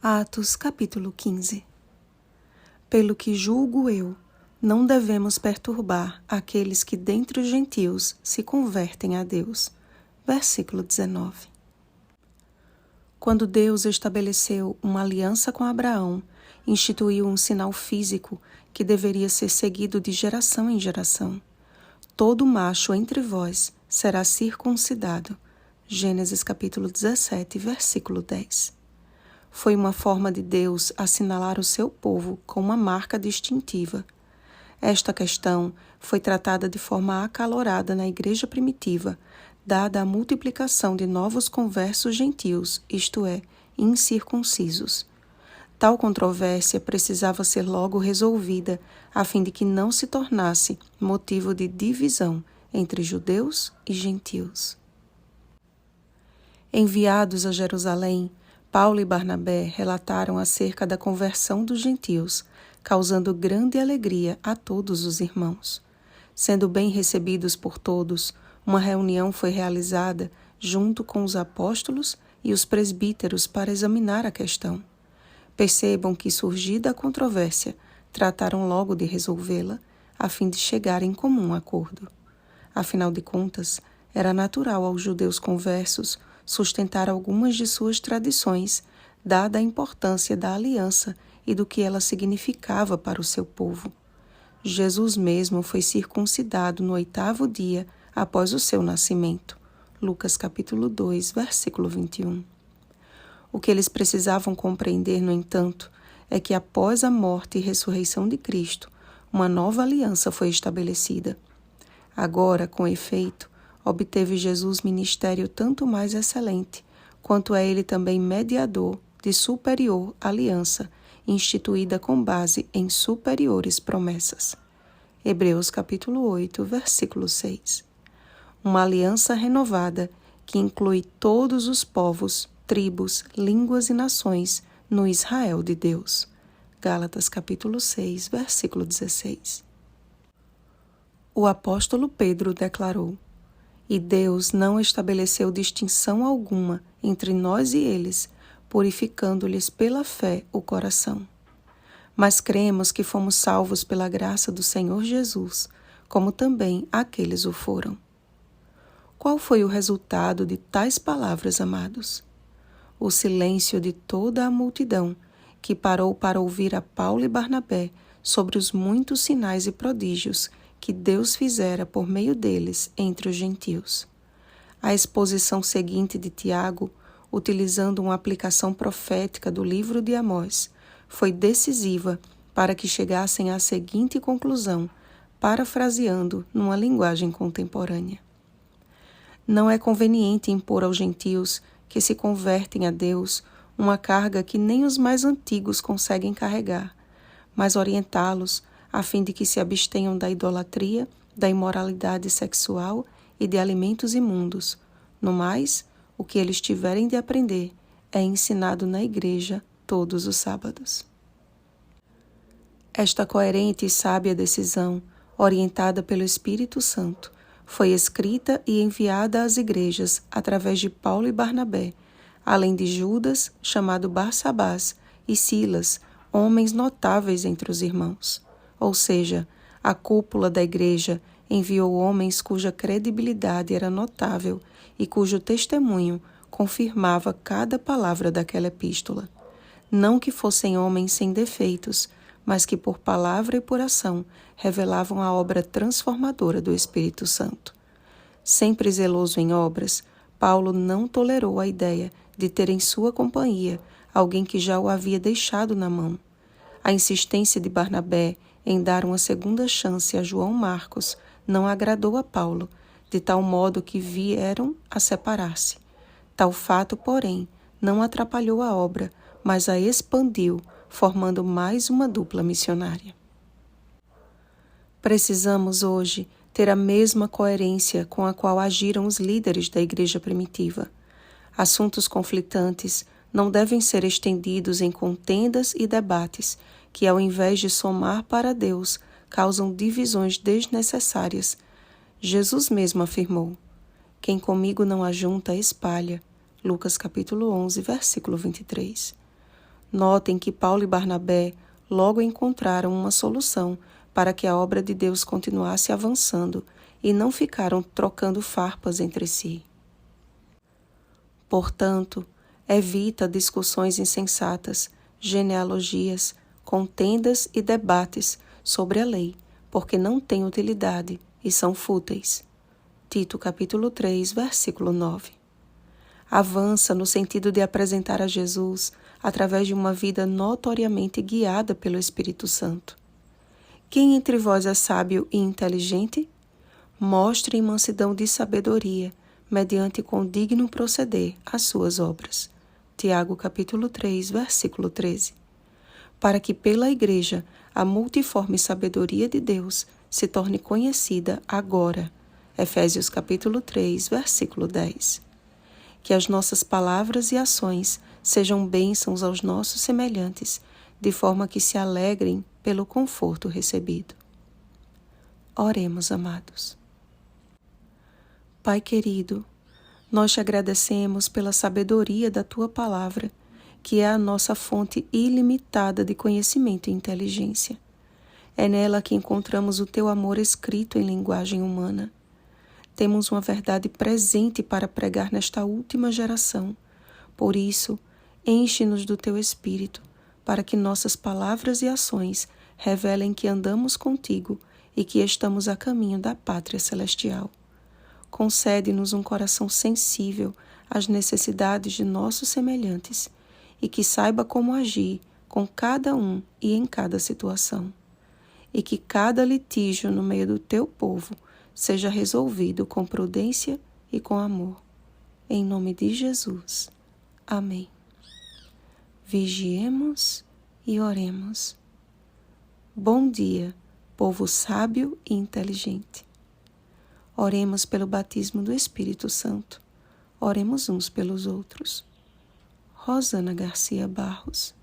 Atos capítulo 15. Pelo que julgo eu, não devemos perturbar aqueles que dentre os gentios se convertem a Deus. Versículo 19. Quando Deus estabeleceu uma aliança com Abraão, instituiu um sinal físico que deveria ser seguido de geração em geração. Todo macho entre vós será circuncidado. Gênesis capítulo 17, versículo 10. Foi uma forma de Deus assinalar o seu povo com uma marca distintiva. Esta questão foi tratada de forma acalorada na igreja primitiva, dada a multiplicação de novos conversos gentios, isto é, incircuncisos. Tal controvérsia precisava ser logo resolvida, a fim de que não se tornasse motivo de divisão entre judeus e gentios. Enviados a Jerusalém, Paulo e Barnabé relataram acerca da conversão dos gentios, causando grande alegria a todos os irmãos. Sendo bem recebidos por todos, uma reunião foi realizada junto com os apóstolos e os presbíteros para examinar a questão. Percebam que, surgida a controvérsia, trataram logo de resolvê-la, a fim de chegar em comum acordo. Afinal de contas, era natural aos judeus conversos sustentar algumas de suas tradições, dada a importância da aliança e do que ela significava para o seu povo. Jesus mesmo foi circuncidado no 8º dia após o seu nascimento. Lucas capítulo 2, versículo 21. O que eles precisavam compreender, no entanto, é que após a morte e ressurreição de Cristo, uma nova aliança foi estabelecida. Agora, com efeito, obteve Jesus ministério tanto mais excelente, quanto é ele também mediador de superior aliança, instituída com base em superiores promessas. Hebreus capítulo 8, versículo 6. Uma aliança renovada que inclui todos os povos, tribos, línguas e nações no Israel de Deus. Gálatas capítulo 6, versículo 16. O apóstolo Pedro declarou: "E Deus não estabeleceu distinção alguma entre nós e eles, purificando-lhes pela fé o coração. Mas cremos que fomos salvos pela graça do Senhor Jesus, como também aqueles o foram." Qual foi o resultado de tais palavras, amados? O silêncio de toda a multidão, que parou para ouvir a Paulo e Barnabé sobre os muitos sinais e prodígios que Deus fizera por meio deles entre os gentios. A exposição seguinte de Tiago, utilizando uma aplicação profética do livro de Amós, foi decisiva para que chegassem à seguinte conclusão, parafraseando numa linguagem contemporânea: "Não é conveniente impor aos gentios que se convertem a Deus uma carga que nem os mais antigos conseguem carregar, mas orientá-los a fim de que se abstenham da idolatria, da imoralidade sexual e de alimentos imundos. No mais, o que eles tiverem de aprender é ensinado na igreja todos os sábados." Esta coerente e sábia decisão, orientada pelo Espírito Santo, foi escrita e enviada às igrejas através de Paulo e Barnabé, além de Judas, chamado Barsabás, e Silas, homens notáveis entre os irmãos. Ou seja, a cúpula da igreja enviou homens cuja credibilidade era notável e cujo testemunho confirmava cada palavra daquela epístola. Não que fossem homens sem defeitos, mas que por palavra e por ação revelavam a obra transformadora do Espírito Santo. Sempre zeloso em obras, Paulo não tolerou a ideia de ter em sua companhia alguém que já o havia deixado na mão. A insistência de Barnabé em dar uma segunda chance a João Marcos não agradou a Paulo, de tal modo que vieram a separar-se. Tal fato, porém, não atrapalhou a obra, mas a expandiu, formando mais uma dupla missionária. Precisamos hoje ter a mesma coerência com a qual agiram os líderes da igreja primitiva. Assuntos conflitantes não devem ser estendidos em contendas e debates que, ao invés de somar para Deus, causam divisões desnecessárias. Jesus mesmo afirmou: "Quem comigo não ajunta, espalha." Lucas capítulo 11, versículo 23. Notem que Paulo e Barnabé logo encontraram uma solução para que a obra de Deus continuasse avançando e não ficaram trocando farpas entre si. Portanto, evita discussões insensatas, genealogias, contendas e debates sobre a lei, porque não têm utilidade e são fúteis. Tito capítulo 3, versículo 9. Avança no sentido de apresentar a Jesus através de uma vida notoriamente guiada pelo Espírito Santo. Quem entre vós é sábio e inteligente? Mostre em mansidão de sabedoria, mediante condigno proceder, as suas obras. Tiago capítulo 3, versículo 13. Para que pela Igreja a multiforme sabedoria de Deus se torne conhecida agora. Efésios capítulo 3, versículo 10. Que as nossas palavras e ações sejam bênçãos aos nossos semelhantes, de forma que se alegrem pelo conforto recebido. Oremos, amados. Pai querido, nós te agradecemos pela sabedoria da Tua palavra, que é a nossa fonte ilimitada de conhecimento e inteligência. É nela que encontramos o Teu amor escrito em linguagem humana. Temos uma verdade presente para pregar nesta última geração. Por isso, enche-nos do Teu Espírito, para que nossas palavras e ações revelem que andamos contigo e que estamos a caminho da pátria celestial. Concede-nos um coração sensível às necessidades de nossos semelhantes e que saiba como agir com cada um e em cada situação. E que cada litígio no meio do Teu povo seja resolvido com prudência e com amor. Em nome de Jesus. Amém. Vigiemos e oremos. Bom dia, povo sábio e inteligente. Oremos pelo batismo do Espírito Santo. Oremos uns pelos outros. Rosana Garcia Barros.